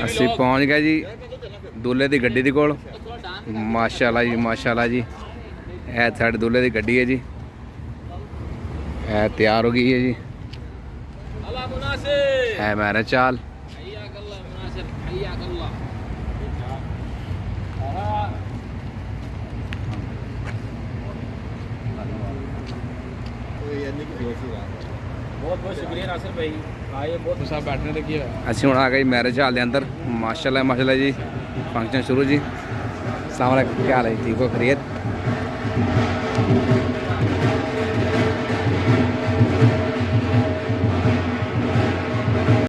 ਅਸੀਂ ਪਹੁੰਚ ਗਏ ਜੀ दूल्हे की गड्डी कोल। माशाल्लाह जी माशाल्लाह जी। यह साढ़े दूल्हे की गड्डी है जी, यह तैयार हो गई है जी। है मैरिज चाल। बहुत बहुत शुक्रिया नासिर भाई, आए बहुत साहब बैठने लगी है। ਅਸੀਂ ਹੁਣ ਆ ਗਏ मैरिज हाल के अंदर। माशाल्लाह माशाल्लाह जी, फंक्शन शुरू जी। अस्सलाम वालेकुम, क्या हाल है? ठीक हो? खैरियत?